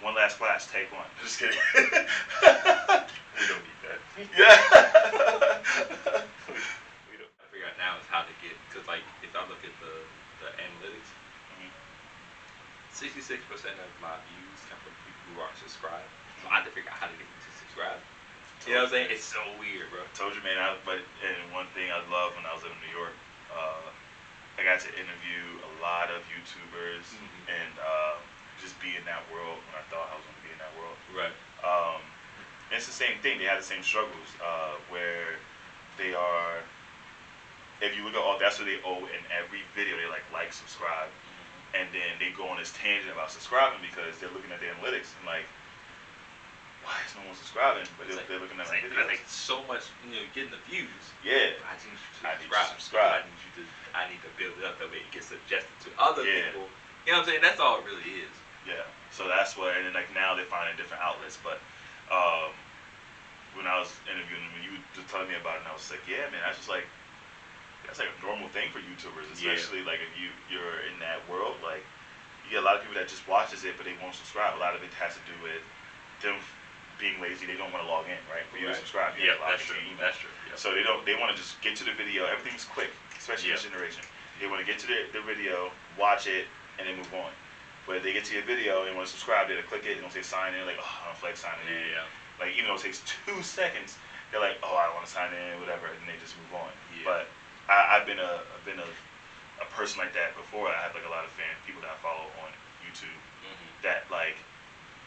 One last class, take one. Just kidding. We don't need that. Yeah. We don't. I figure out now is how to get, because like if I look at the analytics, 66% of my views come from people who aren't subscribed. So I have to figure out how to get them to subscribe. You know what I'm saying? It's so weird, bro. Told you, man. And one thing I loved when I was living in New York, I got to interview a lot of YouTubers and just be in that world when I thought I was going to be in that world. Right. And it's the same thing. They have the same struggles where they are. If you look at all, that's what they owe in every video. They like, subscribe, and then they go on this tangent about subscribing because they're looking at the analytics and like, why is no one subscribing? But they're looking at my videos. I think so much, getting the views. Yeah. I need you to subscribe. I need to build it up that way it gets suggested to other people. You know what I'm saying? That's all it really is. Yeah. So that's what, and then like now they're finding different outlets. But when I was interviewing them, when you were telling me about it, and I was like, yeah, man, that's like a normal thing for YouTubers, especially like if you're in that world. Like you get a lot of people that just watches it, but they won't subscribe. A lot of it has to do with them being lazy. They don't want to log in, right? For you to subscribe, that's true. That's true. Yep. So they want to just get to the video. Everything's quick, especially this generation. They want to get to the video, watch it, and then move on. But if they get to your video and want to subscribe, they'll click it, and they'll say sign in, like, oh, I don't feel like signing in. Yeah. Like, even though it takes 2 seconds, they're like, oh, I want to sign in, whatever, and they just move on. Yeah. But I've been a person like that before. I have like a lot of people that I follow on YouTube that like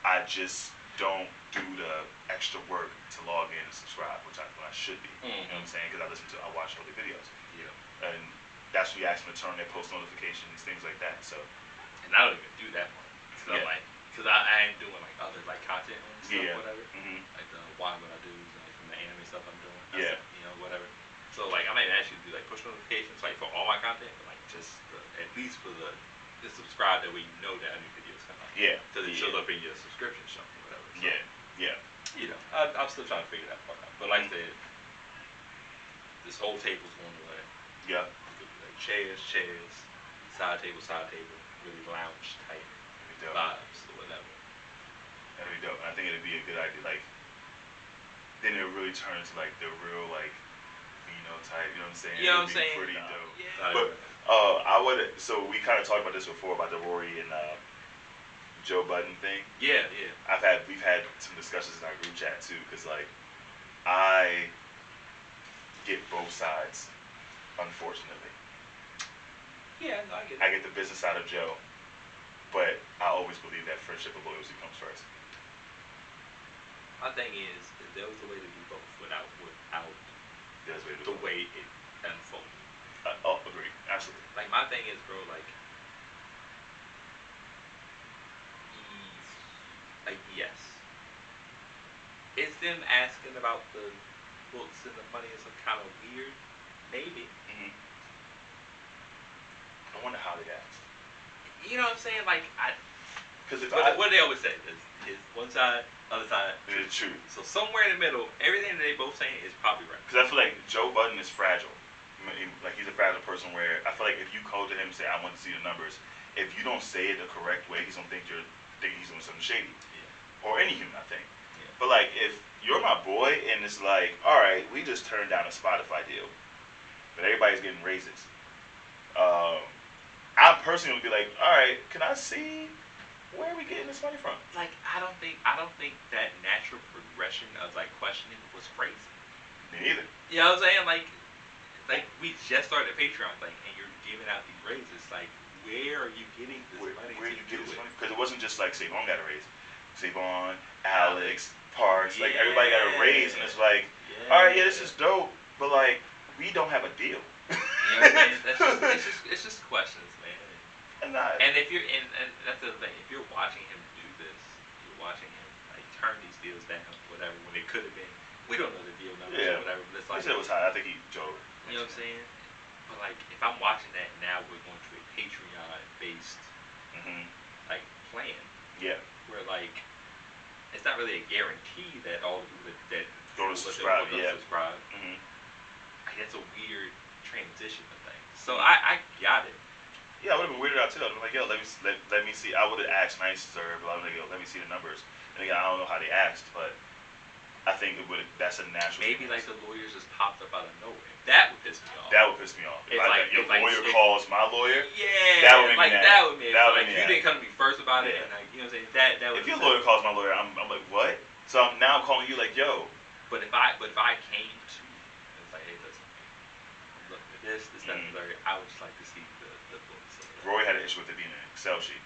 I just don't do the extra work to log in and subscribe, which I should be. You know what I'm saying? Because I watch all the videos. Yeah. And that's when you ask them to turn on their post notifications, things like that. So. And I don't even do that one. Because I ain't doing like other like content and stuff, whatever. Like the why would I do like from the anime stuff I'm doing. Stuff, whatever. So like I might actually do like push notifications like for all my content, but like just at least for the subscribe that way you know that a new video is coming out. Yeah. Because it shows up in your subscription or something, whatever. So, I'm still trying to figure that part out. But like I said, this whole table's going away. Yeah. Like chairs, side table, really lounge type vibes or whatever. That'd be dope. And I think it'd be a good idea. Like, then it'll really turn into like the real like Vino type. You know what I'm saying? You know what I'm saying? Pretty dope. Yeah. But so we kind of talked about this before about the Rory and Joe Budden thing. Yeah. We've had some discussions in our group chat too, because like I get both sides, unfortunately. Yeah, no, I get it. I get the business side of Joe, but I always believe that friendship and loyalty comes first. My thing is, if there was a way to do both without the way it unfolded. Agree, absolutely. Like my thing is, bro, like yes, is them asking about the books and the money is some kind of weird, maybe. I wonder how they asked. You know what I'm saying? Like because what they always say is one side, other side, it's true. So somewhere in the middle, everything that they both saying is probably right. Because I feel like Joe Budden is fragile. Like he's a fragile person where I feel like if you call to him and say I want to see the numbers, if you don't say it the correct way, he's gonna think he's doing something shady. Or any human, I think. But like if you're my boy and it's like, all right, we just turned down a Spotify deal, but everybody's getting raises. I personally would be like, all right, can I see where are we getting this money from? Like I don't think that natural progression of like questioning was crazy. Me neither. You know what I'm saying? Like we just started a Patreon thing and you're giving out these raises. Like where are you getting this money? Where are you getting this money? Because it wasn't just like Savon got a raise. Savon, Alex, Parks, like everybody got a raise, and it's like, all right, this is dope, but like we don't have a deal. You know what I'm saying? It's just questions, man. And if you're and that's the thing. If you're watching him do this, you're watching him like turn these deals down, whatever. When it could have been, we don't know the deal numbers or whatever. But it's like he said it was high. I think Joe. You know what I'm saying? But like, if I'm watching that now, we're going to a Patreon-based like plan. Yeah. Where like, it's not really a guarantee that all the people that go to subscribe. Like that's a weird transition of things. So I got it. Yeah, I would have been weirded out too. I'd been like, yo, let me see. I would have asked nicer, but I was like, yo, let me see the numbers. And again, I don't know how they asked, but I think it would. That's a natural. Maybe like the lawyers just popped up out of nowhere. That would piss me off. That would piss me off. If your lawyer calls my lawyer, yeah, that would make me mad. That would make me mad. Like you didn't come to me first about it, and like you know what I'm saying. That would. If your lawyer calls my lawyer, I'm like, what? So now I'm calling you like, yo. But if I came to, it's like, hey, listen, look at this, that, and third. I would just like to see the books. Roy had an issue with it being an Excel sheet.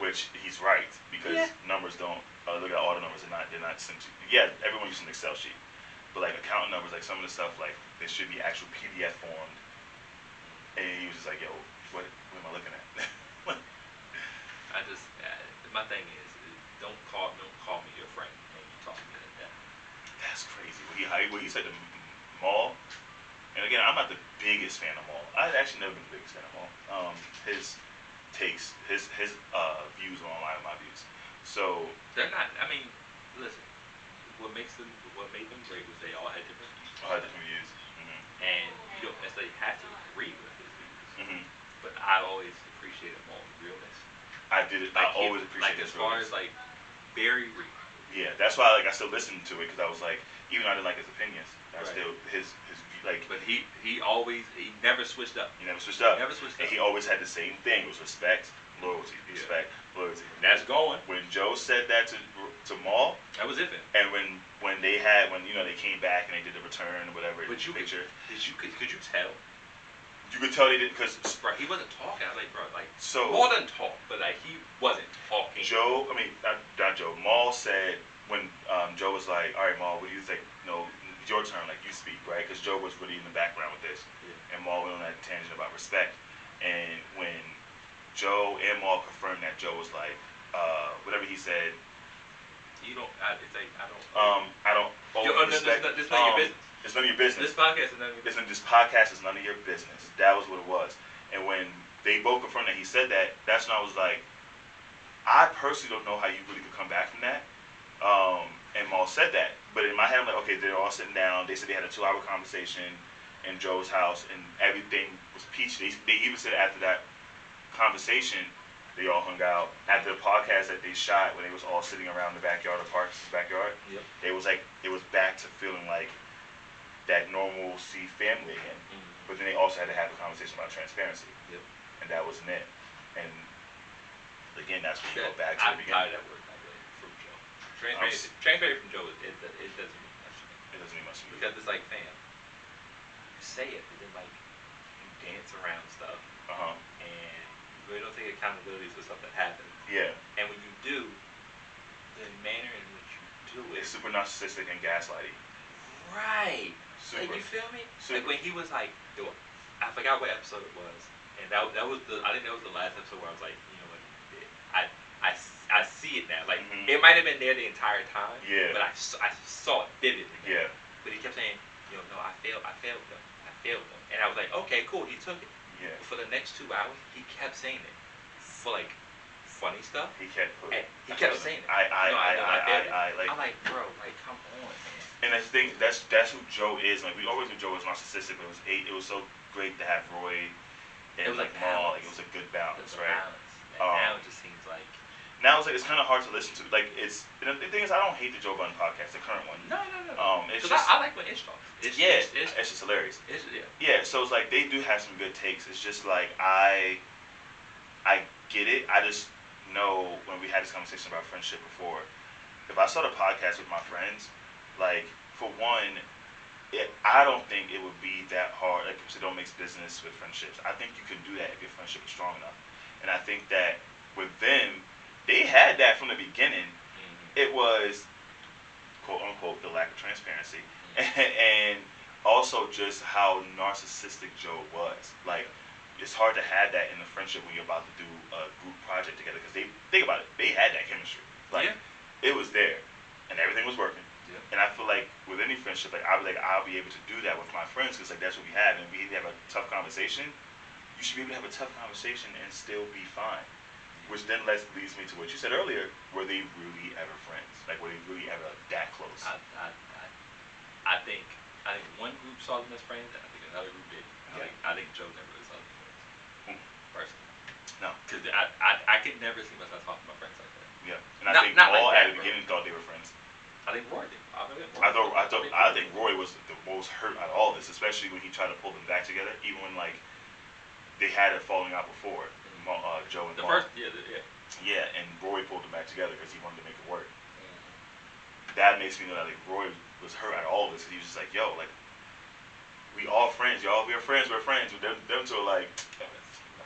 Which he's right, because numbers don't look at all the numbers. They're not sent to. Yeah, everyone uses an Excel sheet, but like account numbers, like some of the stuff, like they should be actual PDF formed. And he was just like, "Yo, what am I looking at?" My thing is don't call me your friend when you talk to me like that. That's crazy. What he said to Maul, and again, I'm not the biggest fan of Maul. I've actually never been the biggest fan of Maul. His takes, his views are online with my views. So they're not. I mean, listen. What made them great was they all had different views. And you don't necessarily have to agree with his views. But I always appreciated Maul's realness. I did it. I always appreciated his realness. As far as like very real. Yeah, that's why I still listened to it, because I was like, even though I didn't like his opinions, I still his like. But he never switched up. He never switched up. And he always had the same thing. It was respect, loyalty, respect, loyalty. And that's going. When Joe said that to Maul, that was it. And when they came back and they did the return or whatever. But picture. Could you tell? You could tell they didn't, because he wasn't talking. I was like, bro, like so. Maul doesn't talk, but like he wasn't talking. Not Joe. Maul said when Joe was like, all right, Maul, what do you think? No, it's your turn. Like you speak, right? Because Joe was really in the background with this, and Maul went on that tangent about respect. And when Joe and Maul confirmed that Joe was like, whatever he said. You don't. It's like I don't. I don't. Respect. This is none of your business. It's none of your business. This podcast is none of your business. This podcast is none of your business. That was what it was. And when they both confirmed that he said that, that's when I was like, I personally don't know how you really could come back from that. And Maul said that, but in my head I'm like, okay, they're all sitting down. They said they had a 2-hour conversation in Joe's house, and everything was peachy. They even said after that conversation, they all hung out. After the podcast that they shot, when they was all sitting around the backyard of Parks' backyard, it was back to feeling like that normalcy family again. But then they also had to have a conversation about transparency, and that wasn't it. And again, that's what we go back to. I'm tired of that word from Joe. Transparency from Joe, it doesn't mean much to me. It doesn't mean much to me. Because it's like, fam, you say it, but then like you dance around stuff, and you really don't take accountability for stuff that happens. Yeah. And when you do, the manner in which you do it, it's super narcissistic and gaslighting. Right. Super. Like, you feel me? Super. Like when he was like, I forgot what episode it was, and I think that was the last episode where I was like, you know what, I see it now. Like it might have been there the entire time, but I saw it vividly. Yeah. But he kept saying, no, I failed them, and I was like, okay, cool, he took it. Yeah. But for the next 2 hours, he kept saying it for like funny stuff. He kept saying it. I'm like, bro, like, come on, man. And that's the thing. That's who Joe is. Like we always knew Joe was narcissistic, but it was so great to have Roy and it was like Maul. Like it was a good balance, right? Now it just seems like. Now it's kind of hard to listen to. Like the thing is, I don't hate the Joe Budden podcast, the current one. No. It's just I like when Ish talks. It's just hilarious. Yeah. So it's like they do have some good takes. It's just like I get it. I just know when we had this conversation about friendship before, if I start a podcast with my friends, like for one, I don't think it would be that hard. Like people say, don't mix business with friendships. I think you can do that if your friendship is strong enough. And I think that with them, they had that from the beginning. It was quote unquote the lack of transparency, and also just how narcissistic Joe was. Like it's hard to have that in a friendship when you're about to do a group project together, because they think about it, they had that chemistry. Like it was there, and everything was working. And I feel like with any friendship, like I'll be able to do that with my friends, because like that's what we have, and we have a tough conversation. You should be able to have a tough conversation and still be fine. Which then leads me to what you said earlier: were they really ever friends? Like were they really ever that close? I think one group saw them as friends, and I think another group did. I think Joe never really saw them as friends. personally. No. Because I could never see myself talking to my friends like that. Yeah. And I think Maul like at the beginning thought they were friends. I think Roy did. I think Roy was the most hurt out of all this, especially when he tried to pull them back together, even when like they had a falling out before. Joe and the Maul. Yeah, and Roy pulled them back together because he wanted to make it work. That makes me know that like Roy was hurt out of all this, because he was just like, yo, like we all friends, y'all. We're friends. With them two are like,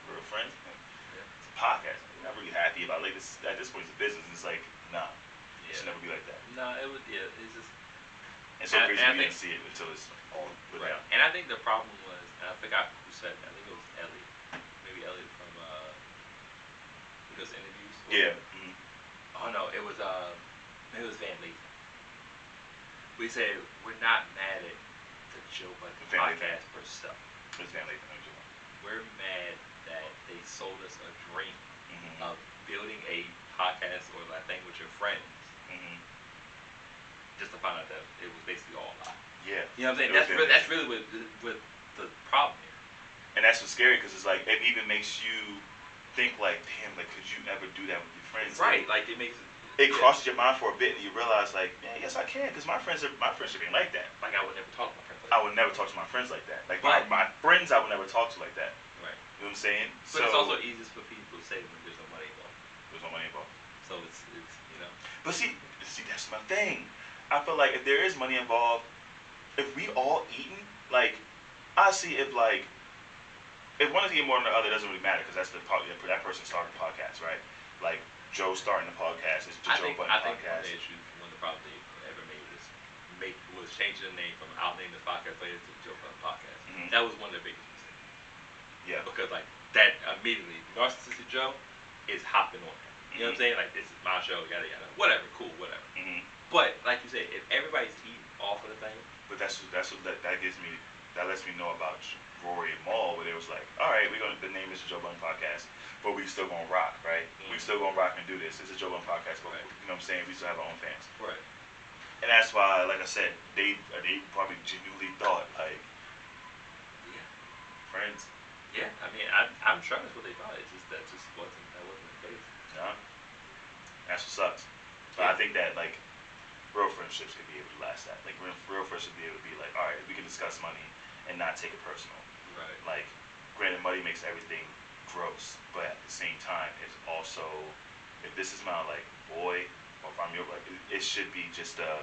we're friends. It's a podcast. We're not really happy about like this. At this point, it's a business. It's like, nah, it should never be like that. No, it would. Yeah, it's just. And so crazy we didn't see it until it's all put out. And I think the problem was, and I forgot who said it. I think it was Elliot. Maybe Elliot from who does interviews. Yeah. Oh no, it was Van Lathan. We said we're not mad at the Joe Budden podcast per se. It's Van Lathan. We're mad that they sold us a dream of building a podcast or that thing with your friends. Just to find out that it was basically all a lie. Yeah. You know what I'm saying? That's really what the problem here. And that's what's scary, because it's like it even makes you think like, damn, like could you ever do that with your friends? Right. Like it makes it crosses your mind for a bit, and you realize like, man, yes I can, because my friendship ain't like that. Like I would never talk to my friends. I would never talk to my friends like that. Like my friends, I would never talk to like that. Right. You know what I'm saying? But it's also easiest for people to say when there's no money involved. There's no money involved. So it's you know. But see, that's my thing. I feel like if there is money involved, if we all eating, like, I see if like, if one is getting more than the other, it doesn't really matter, because that's that person started the podcast, right? Like Joe starting the podcast is the Joe Budden podcast. I think one of the issues, one of the problems they ever made was changing the name from I'll name this podcast later to the Joe Budden podcast. That was one of the biggest mistakes. Yeah. Because like that immediately, Narcissistic Joe is hopping on that. You know what I'm saying? Like, this is my show, yada yada. Whatever, cool, whatever. But like you said, if everybody's eating off of the thing, but that lets me know about Rory and Maul, where they was like, all right, the name is the Joe Budden podcast, but we still gonna rock, right? We still gonna rock and do this. It's a Joe Budden podcast, but you know what I'm saying? We still have our own fans, right? And that's why, like I said, they probably genuinely thought like, friends. Yeah, I mean, I'm sure that's what they thought. It's just that wasn't the case. No, that's what sucks. But I think that like, real friendships could be able to last that. Like real friendships be able to be like, all right, we can discuss money and not take it personal. Right. Like, granted, money makes everything gross, but at the same time, it's also, if this is my like boy, or if I'm your like, it should be just a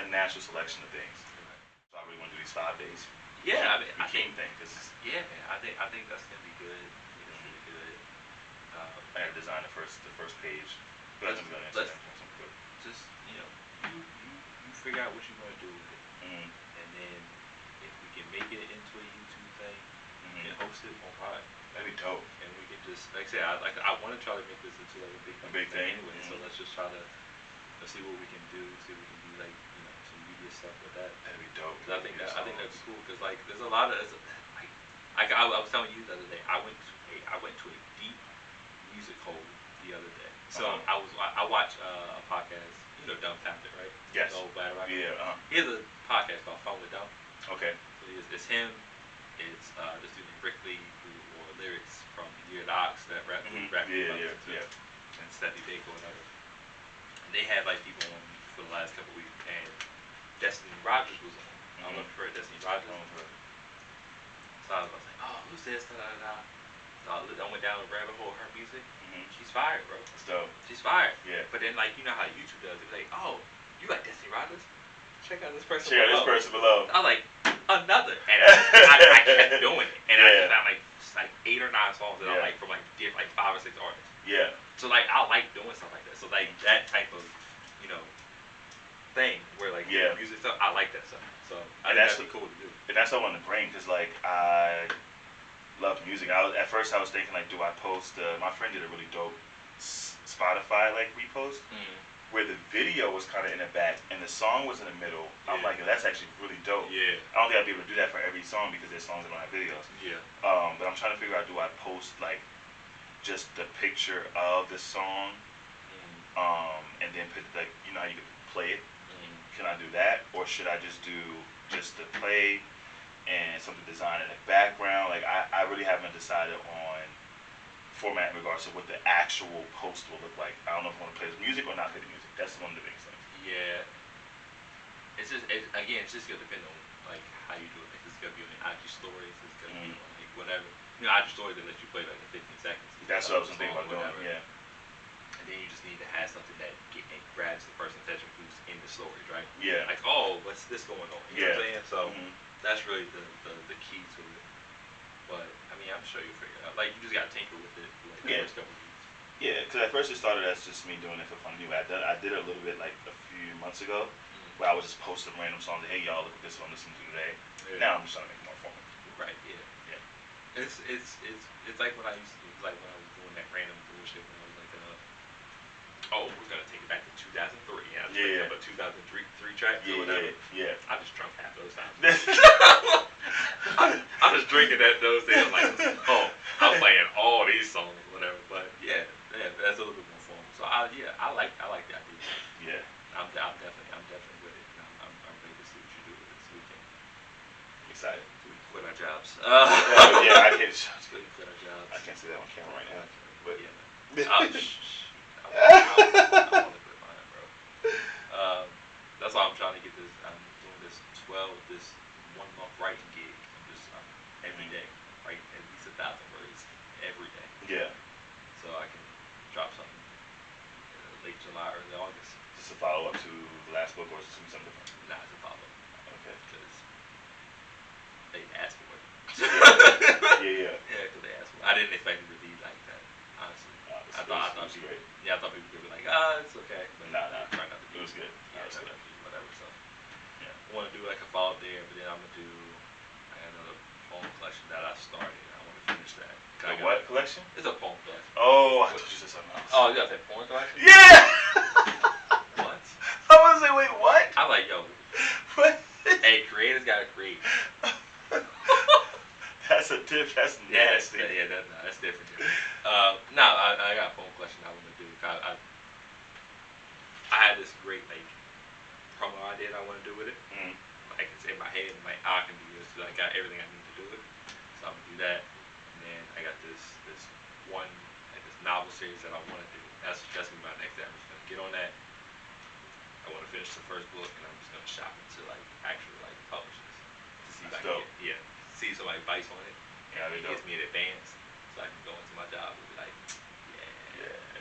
natural selection of things. Right. So I really want to do these 5 days. Yeah, I mean, Akeem thing, cause man, I think that's gonna be good. That's gonna be good. I gotta design the first page. But just you figure out what you want to do with it, and then if we can make it into a YouTube thing, we can host it on Pod. That'd be dope. And we can just, like I said, I want to try to make this into like a big thing anyway. So let's just try to see what we can do. See if we can do like some media stuff with that. That'd be dope. I think that'd be cool, because like there's a lot of like I was telling you the other day, I went to a deep music hole the other day. So I watched a podcast, Dumb Talented, right? Yes. Yeah. He has a podcast called Phone with Dumb. Okay. So it's him. It's this dude named Rick Lee, who wore lyrics from Year Docs that rap. Yeah. And Stephanie Baker or whatever. And they had like people on for the last couple of weeks, and Destiny Rogers was on. I don't know if you've heard Destiny Rogers. So I was like, oh, who's this? Da da da. So I went down the rabbit hole of her music. She's fired, bro. That's dope. She's fired. Yeah. But then, like, you know how YouTube does it. Like, oh, you like Destiny Rogers? Check out this person below. Check out this person below. I was like, another. And I kept doing it. And I found like 8 or 9 songs that I like from like 5 or 6 artists. Yeah. So, like, I like doing stuff like that. So, like, that type of, thing where, like, music stuff, I like that stuff. So, I think that'd be cool to do. And that's what I wanted to bring, because, like, I love music. At first I was thinking, like, do I post, my friend did a really dope Spotify, like, repost, where the video was kind of in the back and the song was in the middle. I'm like, that's actually really dope. Yeah. I don't think I'd be able to do that for every song, because there's songs that don't have videos. Yeah. But I'm trying to figure out, do I post, like, just the picture of the song, and then put, like, you know how you can play it? Can I do that? Or should I just do just the play, and something designed in the background. Like I really haven't decided on format in regards to what the actual post will look like. I don't know if I want to play the music or not play the music. That's one of the biggest things. Yeah. It's just it's just gonna depend on like how you do it. Like, it's gonna be on the IG stories. It's gonna be on like whatever. You know, IG stories that let you play like the 15 seconds. That's what I was thinking about doing. Yeah. And then you just need to have something that grabs the person's attention who's in the stories, right? Yeah. Like, oh, what's this going on? You know what I'm saying? So that's really the key to it. But I mean, I'm sure you'll figure it out. Like, you just gotta tinker with it for like the first couple of weeks. Yeah, because at first it started as just me doing it for fun anyway. I did it a little bit like a few months ago, where I was just posting random songs. Like, hey y'all, look at this one I'm listening to today. Yeah. Now I'm just trying to make it more formal. Right. Yeah. Yeah. It's like when I used to. It's like when I was doing that random bullshit when I was like, oh, we're gonna take it back to 2003. Yeah. Up a 2003 track or whatever. Yeah. I just drunk half those times. I'm just drinking those days. I'm like, oh, I'm playing all these songs, whatever. But yeah, that's a little bit more formal. So I like the idea. Yeah. I'm definitely with it. I'm ready to see what you do with it this weekend. Excited. So we can quit our jobs. Yeah, I can't. So we can quit our jobs. I can't say that on camera right now. But yeah. I want to quit mine, bro. That's why I'm trying to get this. I'm doing this 1 month writing gig. I'm every day write at least 1,000 words every day. Yeah. So I can drop something late July, early August. Just a follow up to the last book, or is it something different? Nah, it's a follow up. Okay. Because they asked for it. Yeah, because they asked for it. I didn't expect it to be like that, honestly. I thought people, great. Yeah, I thought people would be like, it's okay. But nah. Try not to be. It was good. Yeah, it was good. Whatever. So yeah, I want to do like a follow up there, but then I got another poem collection that I started. I want to finish that. What collection? It's a poem collection. Oh, I thought you said something else. Oh, you got that poem collection? Yeah. What? I was like, wait, what? I'm like, yo. What? Hey, creators gotta create. That's a tip. That's nasty. That's different. I got a poem collection I want to do. I had this great like promo idea that I want to do with it. Like it's in my head. I'm like, I can do this. I got everything I need to do it. So I'm gonna do that. And then I got this one like this novel series that I want to do. That's gonna be my next step. I'm just gonna get on that. I want to finish the first book, and I'm just gonna shop into like actual like publishers to see if I can get, see somebody bites on it, and it gets me in advance, so I can go into my job and be like,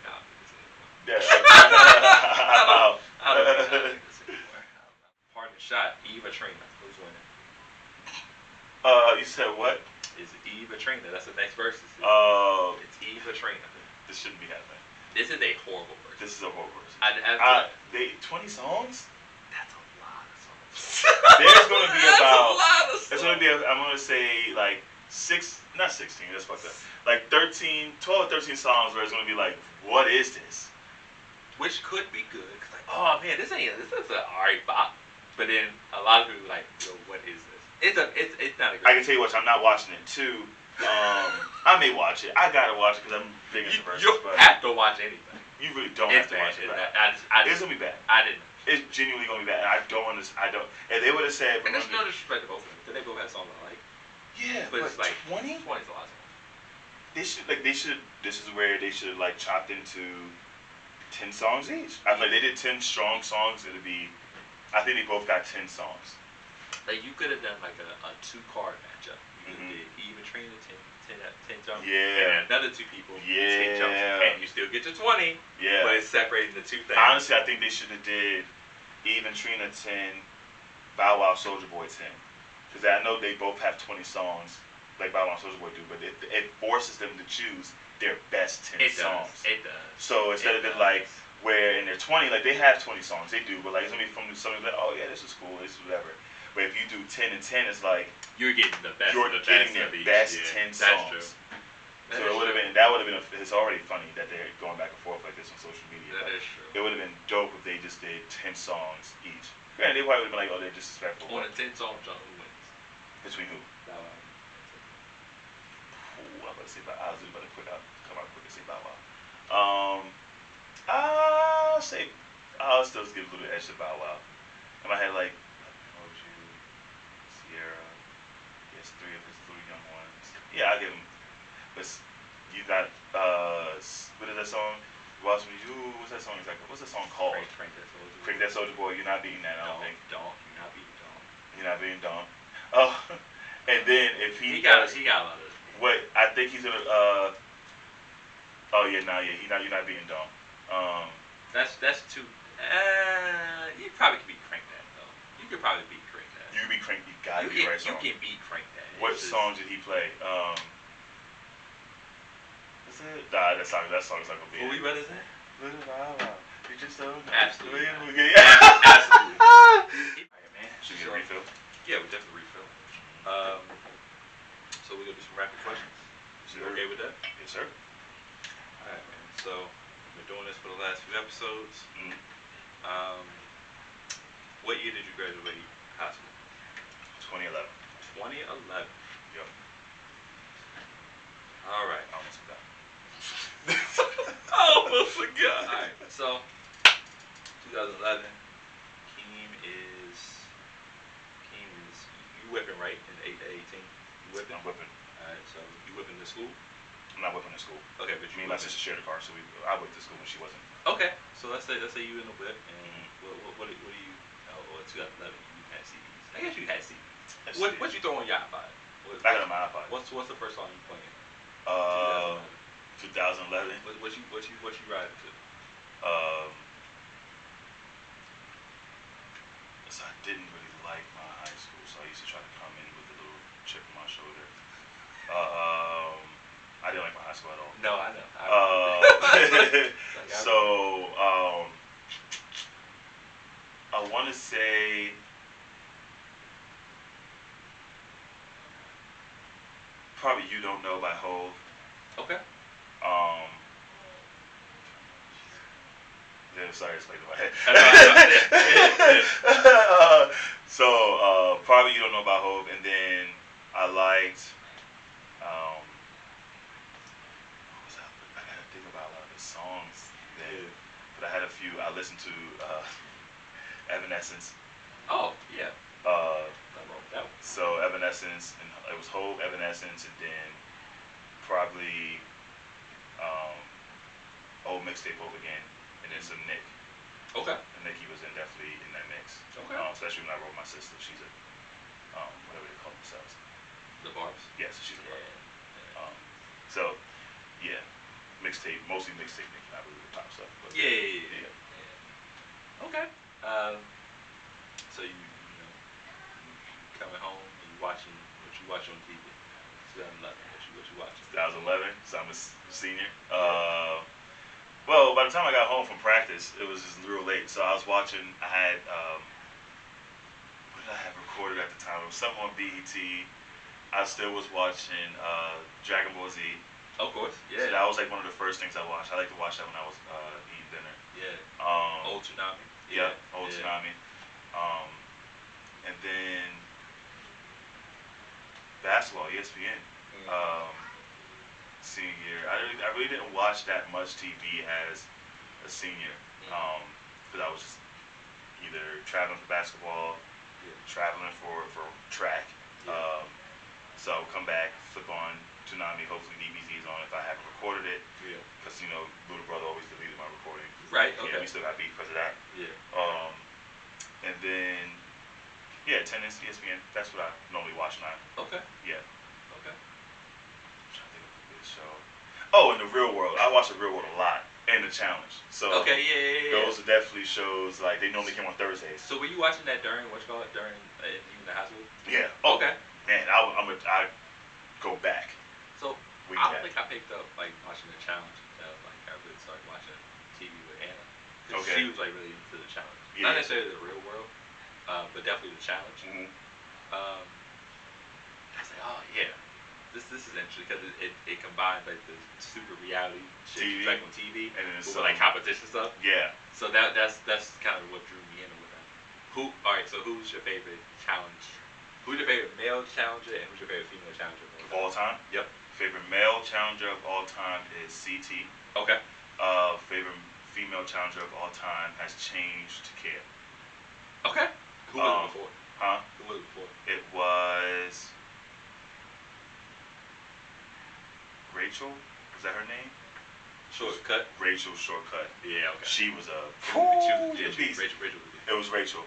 now I'll do this anymore. I don't do this anymore. Partner shot, Eva Trina. Who's winning? You said what? It's Eva Trina. That's the next verse. It's Eva Trina. This shouldn't be happening. This is a horrible verse. This is a horrible verse. 20 songs? That's a lot of songs. There's going to be about. A lot of songs. It's going to be. I'm going to say like not 16. That's fucked up. Like 12 or 13 songs where it's going to be like, what is this? Which could be good. Cause like, oh man, this is an alright bop. But then a lot of people are like, yo, what is this? It's not a good. I can tell you what, I'm not watching it too. I may watch it. I gotta watch it because I'm big into verses. You have to watch anything. You really don't have to watch it. It's gonna be bad. I didn't. It's genuinely gonna be bad. I don't understand. I don't. If they would have said, and there's no disrespect to both of them. They both have songs I like. Yeah, but it's like 20. 20's a lot of songs. They should. This is where they should like chopped into 10 songs each. I feel like they did 10 strong songs. I think they both got 10 songs. Like you could have done like a 2-card matchup. You did Eva Trina 10 jumps. Yeah. And another 2 people 10 jumps. And you still get your 20. Yeah. But it's separating the 2 things. Honestly, I think they should have did Eva Trina 10, Bow Wow Soulja Boy 10. Because I know they both have 20 songs, like Bow Wow and Soulja Boy do, but it forces them to choose their best 10 songs. It does. So instead of it like where in their 20, like they have 20 songs, they do, but like it's gonna be from somebody like, oh yeah, this is cool, this is whatever. But if you do 10 and 10, it's like you're getting the best. You're getting their best 10 songs. True. So it would have been. It's already funny that they're going back and forth like this on social media. That is true. It would have been dope if they just did 10 songs each. Granted, they probably would have been like, oh, they're disrespectful. On a 10-song jump, who wins? Between who? Bow Wow. I'm about to say Bow Wow. I was about to come out quick and say Bow Wow. I'll still give a little edge to Bow Wow. In my head, like, Moju, Sierra, guess three of his three young ones. Yeah, I give him. But you got what is that song? Watch me, you. What's that song exactly? What's that song called? Crank that soldier. Crank that soldier boy. You're not beating that. I don't think. Don't. You're not beating don't. You're not beating don't. Oh, and then if he got a lot of. What I think he's gonna. Oh yeah, nah, yeah. You're not beating don't. That's too. You probably could beat Crank That though. You could probably beat Crank That. You beat Crank. You gotta be the right song. You can beat Crank That. What song did he play? What's it? Nah, that song's not gonna be. Who we better say? You just don't know. Absolutely. Absolutely. Alright, man. Should we get a refill? Yeah, we definitely refill. So we're gonna do some rapid questions. You okay with that? Yes, sir. Alright, man. So we've been doing this for the last few episodes. What year did you graduate high school? 2011. 2011. Yep. All right. I almost forgot. Alright. So 2011. Akeem is you whipping right in 8 to 18. You whipping? I'm whipping. Alright. So you whipping to school? I'm not whipping to school. Okay, but me and my sister shared a car, so I whipped to school when she wasn't. Okay, so let's say you in the whip, and what do you? Oh, 2011, you had CDs. I guess you had CDs. What you throw on your iPod? I had on my iPod. What's the first song you playing? 2011. What you riding to? So I didn't really like my high school, so I used to try to come in with a little chip on my shoulder. I didn't like my high school at all. No, I know. So I want to say probably "You Don't Know" by Holmes. Okay. Yeah, sorry, it's like in my head. Yeah. So probably "You Don't Know" by Holmes, and then I liked. I gotta think about a lot of the songs then, but I had a few. I listened to Evanescence. Oh yeah. So Evanescence, and it was Hope, Evanescence, and then probably old mixtape over again, and then some Nick. Okay. And Nicki was definitely in that mix. Okay. Especially when I wrote my sister. She's a whatever they call themselves. The Barbs. Yes, she's a barb. So yeah, mixtape, mostly mixtape Nicki, not really the pop stuff. But Yeah. Okay. So you coming home and you watching what you watch on TV. 2011. What you watching? 2011. So I'm a senior. Well, by the time I got home from practice, it was just real late. So I was watching. I had what did I have recorded at the time? It was something on BET. I still was watching Dragon Ball Z. Of course. Yeah. So that was like one of the first things I watched. I like to watch that when I was eating dinner. Yeah. Old Tsunami. Yeah. Old Tsunami. And then basketball, ESPN. Senior year, I really didn't watch that much TV as a senior, because I was just either traveling for basketball, traveling for track. So I would come back, flip on Tsunami, hopefully DBZ's on if I haven't recorded it. Yeah. Because little brother always deleted my recording. Right. Okay. Yeah, we still got beef because of that. Yeah. And then tennis, ESPN. That's what I normally watch now. Okay. Yeah. Okay. Show. Oh, in the Real World, I watch the Real World a lot, and the Challenge. So okay, yeah. Those are definitely shows like they normally come on Thursdays. So were you watching that during even the high school? Yeah. Oh, okay. Man, I go back. So I don't think I picked up like watching the Challenge until like I really started watching TV with Anna. Okay. She was like really into the Challenge. Yeah. Not necessarily the Real World, but definitely the Challenge. Mm-hmm. I was like, oh yeah. This is interesting because it combines like the super reality shit like on TV and then with like competition stuff. Yeah. So that's kind of what drew me into it. Alright, so who's your favorite challenge? Who's your favorite male challenger and who's your favorite female challenger of all time? Yep. Favorite male challenger of all time is CT. Okay. Favorite female challenger of all time has changed to Kia. Okay. Who was it before? Huh? Who was it before? It was Rachel, was that her name? Shortcut. Rachel Shortcut. Yeah, okay. She was a beast. Rachel. It was Rachel.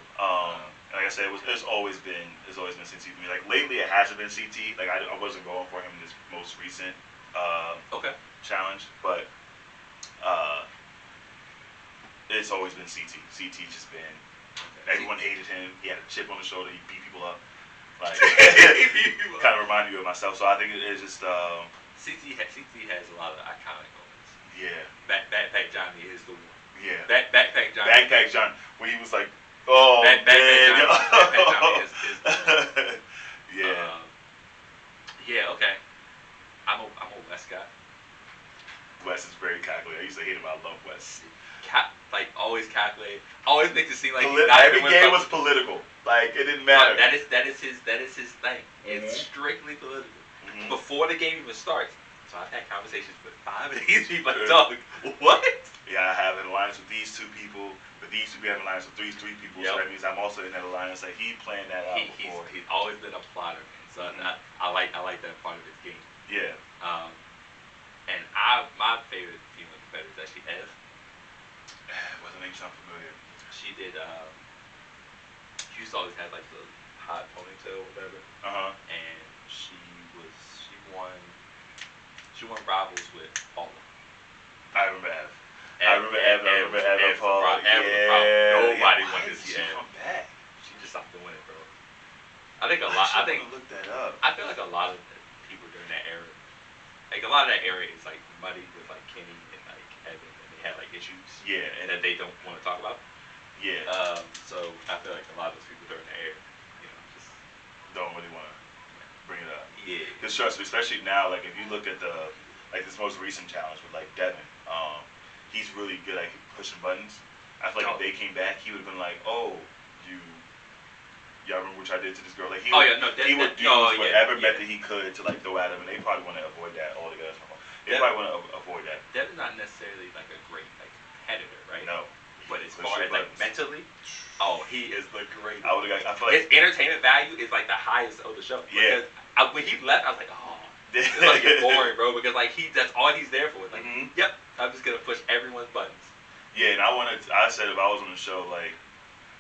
Like I said, it's always been CT for me. Like lately, it hasn't been CT. Like I wasn't going for him in this most recent challenge, but it's always been CT. CT just been. Everyone hated him. He had a chip on his shoulder. He beat people up. Like kind of reminded you of myself. So I think it is just. CT has a lot of iconic moments. Yeah. Backpack Johnny is the one. Yeah. Backpack Johnny. Backpack Johnny. When he was like, oh, Backpack Johnny is the one. Yeah. Yeah. Okay. I'm a West guy. Wes is very calculated. I used to hate him. I love Wes. Like always calculated. Always makes it seem like every game was political. Like it didn't matter. That is his thing. It's strictly political. Mm-hmm. Before the game even starts. So I've had conversations with 5 of these people. Like, dog, what? Yeah, I have an alliance with these 2 people. But these 2 people have an alliance with these 3 people. Yep. So that means I'm also in that alliance. Like he planned that out before. He's always been a plotter, man. So I like that part of his game. Yeah. And my favorite female competitor is actually Ev. What's her name? Sound familiar? She did. She used to always have like the hot ponytail or whatever. And she won rivals with Paula. I remember Ev. I remember Ev and Paula. Nobody wanted to see Ev. Ev. Come back. She just stopped doing it, bro. I think a lot. I think look that up. I feel like a lot of people during that era, like a lot of that area is like muddy with like Kenny and like Evan, and they had like issues. Yeah. And that they don't want to talk about. Yeah. So I feel like a lot of those people during that era, just don't really want to bring it up. Yeah. Because trust me, especially now, like if you look at this most recent challenge with like Devin, he's really good at pushing buttons. I feel like if they came back, he would have been like, oh, y'all remember what I did to this girl? Like he would use whatever method he could to like throw at him, and they probably want to avoid that altogether. They probably want to avoid that. Devin's not necessarily like a great like competitor, right? No. But as far as like mentally, he is the greatest. I feel like his entertainment value is like the highest of the show. Yeah. Because when he left, I was like, it's like it's boring, bro. Because like that's all he's there for. Like, yep, I'm just gonna push everyone's buttons. Yeah, and I said if I was on the show, like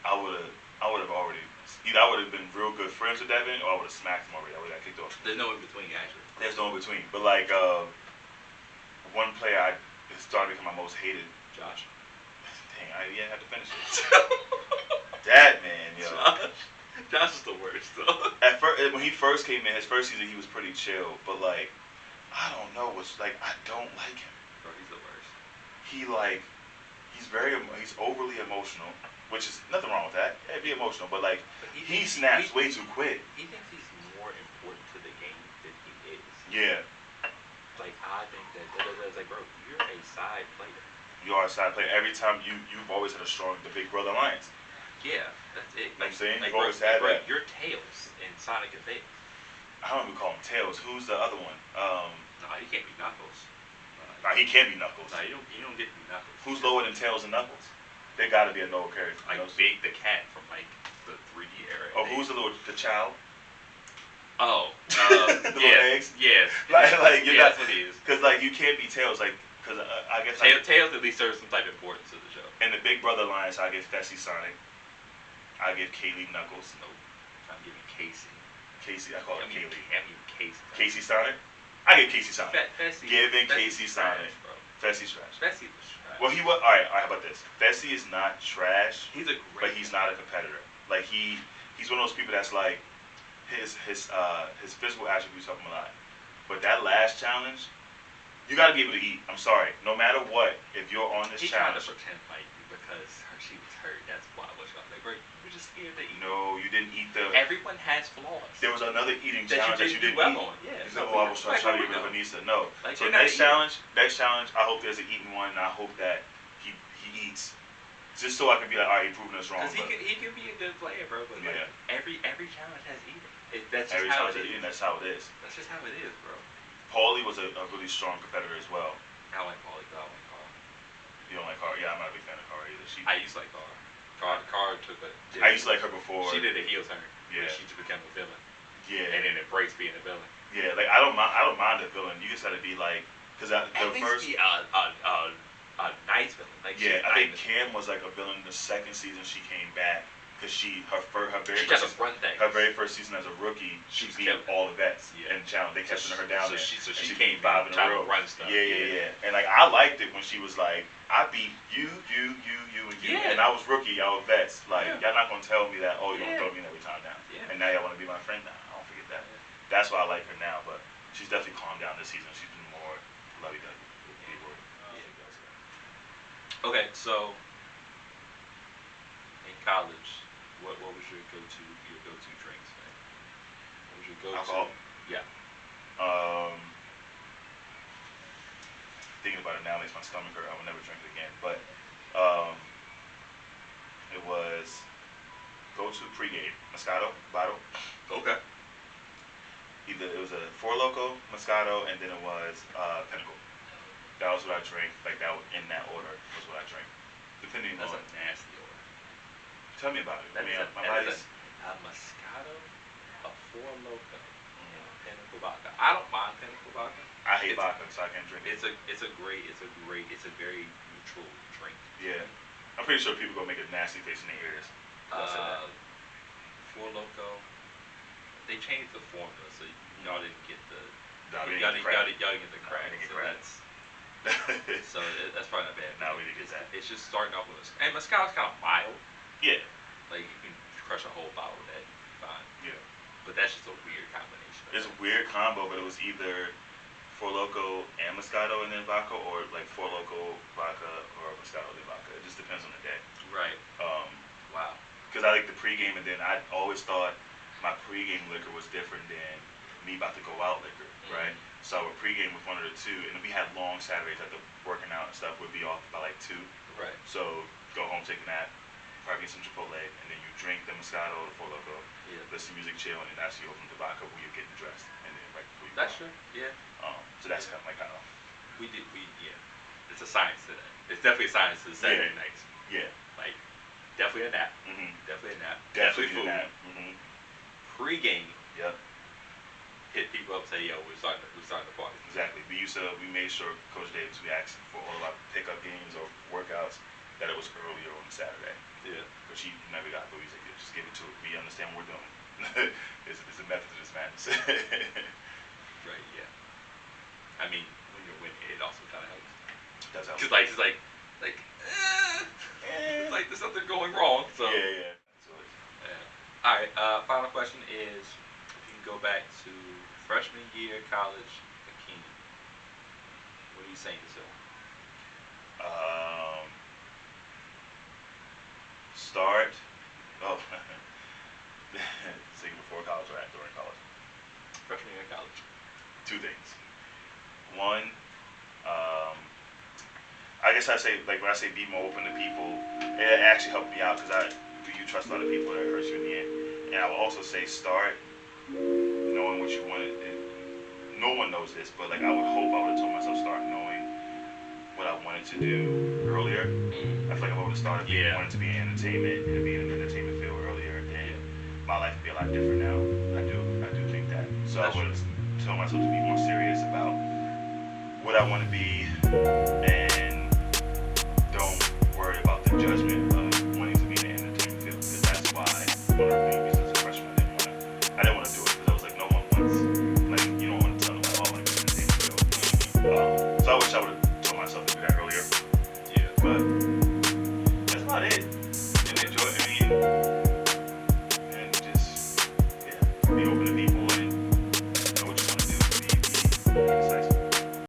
I would have already either I would have been real good friends with Devin, or I would have smacked him already. I would have got kicked off. There's no in between, actually. There's no in between. But like one player I started to become my most hated. Josh. Dang, I didn't have to finish it. That man, yo. Josh is the worst, though. At first, when he first came in, his first season, he was pretty chill. But like, I don't know. I don't like him. Bro, he's the worst. He's overly emotional, which is nothing wrong with that. Yeah, be emotional, but like, he snaps way too quick. He thinks he's more important to the game than he is. Yeah. Like, I think that's like, bro, you're a side player. You are a side player. Every time you've always had the Big Brother alliance. Yeah, that's it. Like, I'm saying? Like, you've always had that. You're Tails in Sonic and Tails. I don't even call him Tails. Who's the other one? No, he can't be Knuckles. He can't be Knuckles. No, you don't get to be Knuckles. Who's lower than Tails and Knuckles? There gotta be a lower character. Like Big the cat from like the 3D era. Oh, who's the child? Oh, the little eggs. Yes. Like you're not. That's what he is. Because like you can't be Tails. Like because I guess Tails at least serves some type of importance to the show. In the Big Brother alliance, I give Fessy Sonic. I give Kaylee Knuckles. Nope. I'm giving Casey. I call it Kaylee. I'm giving Casey. Casey Sonic. I give Casey Sonic. Giving Casey Sonic. Bro. Fessy's trash. Fessy was trash. Well, he was. All right. How about this? Fessy is not trash. He's a great. But he's not a competitor. Like he's one of those people that's like his physical attributes help him a lot. But that last challenge, you got to be able to eat. I'm sorry. No matter what, if you're on this challenge. He tried to pretend like because she was hurt. That's why I was like, bro, you were just scared to eat. No, you didn't eat the. Everyone has flaws. There was another eating challenge that you didn't eat. On. Yeah. You said, I was trying to get rid of Anissa. No. Like, so next challenge, I hope there's an eating one, and I hope that he eats. Just so I can be like, all right, he proving us wrong. Because he can be a good player, bro. But like, every challenge has eating. That's just every how challenge has eating. That's how it is. That's just how it is, bro. Paulie was a really strong competitor as well. I don't like Paulie, but I like Carl. You don't like Carl? Yeah, I'm not a big fan of Carl either. I used to like Carl. Carl took a. I used to like her before. She did a heel turn. Yeah. She just became a villain. Yeah. And then embraced being a villain. Yeah, like I don't mind a villain. You just gotta be like, cause the first be a nice villain. Like yeah, I think Kim was like a villain the second season she came back. Cause her very first season as a rookie, she beat all the vets and challenge. They kept her down there. So she came 5 in a row. Run stuff. Yeah. And like I liked it when she was like, I beat you, and you, and I was rookie, y'all vets. Like y'all not gonna tell me that. Oh, you're gonna throw me in every time now. Yeah. And now y'all want to be my friend now. I don't forget that. Yeah. That's why I like her now. But she's definitely calmed down this season. She's been more lovey-dovey. Okay, so in college, what was your go-to drinks, man? What was your go-to? Alcohol? Yeah. Thinking about it now makes my stomach hurt. I would never drink it again. But it was go-to pregame Moscato bottle. Okay. Either it was a Four Loko Moscato, and then it was Pinnacle. That was what I drank. Like that in that order was what I drank. Depending That's on. That's a nasty order. Tell me about it. My body's a Moscato, a Four Loko, and a Pinnacle vodka. I don't mind Pinnacle vodka. I hate vodka, so I can't drink it. It's a very neutral drink. Yeah, I'm pretty sure people gonna make a nasty face in their ears. Four Loko. They changed the formula, so y'all didn't get the. Y'all didn't get the crack. So that's probably not bad. Now we didn't get that. It's just starting off with and Moscato's kind of mild. Yeah. Like you can crush a whole bottle of that, fine. Yeah. But that's just a weird combination. It's a weird combo, but it was either Four Loko and Moscato and then vodka, or like Four Loko vodka or Moscato and vodka. It just depends on the day. Right. Wow. Because I like the pregame, and then I always thought my pregame liquor was different than me about to go out liquor, right? So I would pregame with one of the two, and we had long Saturdays after working out and stuff. We'd be off by like 2. Right. So go home, take a nap, probably get some Chipotle, and then you drink the Moscato, the Four Loko, listen to music, chill, and then that's you open the vodka when you're getting dressed, and then right before you That's true. Yeah. So that's kind of like It's a science to that. It's definitely a science to Saturday nights. Yeah. Like definitely a nap. Mm-hmm. Definitely a nap. Definitely food. A nap. Mm-hmm. Pre-game. Yep. Hit people up, say, yo, we're starting the party. Exactly. We made sure Coach Davis, we asked for all of our pickup games or workouts that it was earlier on Saturday. Yeah. Which he never got, but we said, just give it to it. We understand what we're doing. There's a method to this madness. Right. Yeah. I mean, when you're winning, it also kind of helps. It does help. Because it's like there's something going wrong. So. Yeah. All right. Final question is, if you can go back to freshman year college, Akeem, what are you saying to him? Start. Oh, singing before college or during college? Freshman year in college. 2 things. One, I guess I say, like when I say be more open to people, it actually helped me out because you trust a lot of people that hurt you in the end. And I will also say start knowing what you want. No one knows this, but like I would have told myself start knowing what I wanted to do earlier. I feel like if I would have started wanting to be in entertainment and be in an entertainment field earlier, then my life would be a lot different now. I do think that. So I would have told myself to be more serious about what I want to be and don't worry about the judgment of wanting to be in the entertainment field, because that's why one of the main reasons as a freshman I didn't want to do it, because I was like, no one wants, like, you don't want to tell them, oh, I want to be in the entertainment field. So I wish I would have told myself to do that earlier. Yeah. But that's about it. And enjoy, and just, be open to people.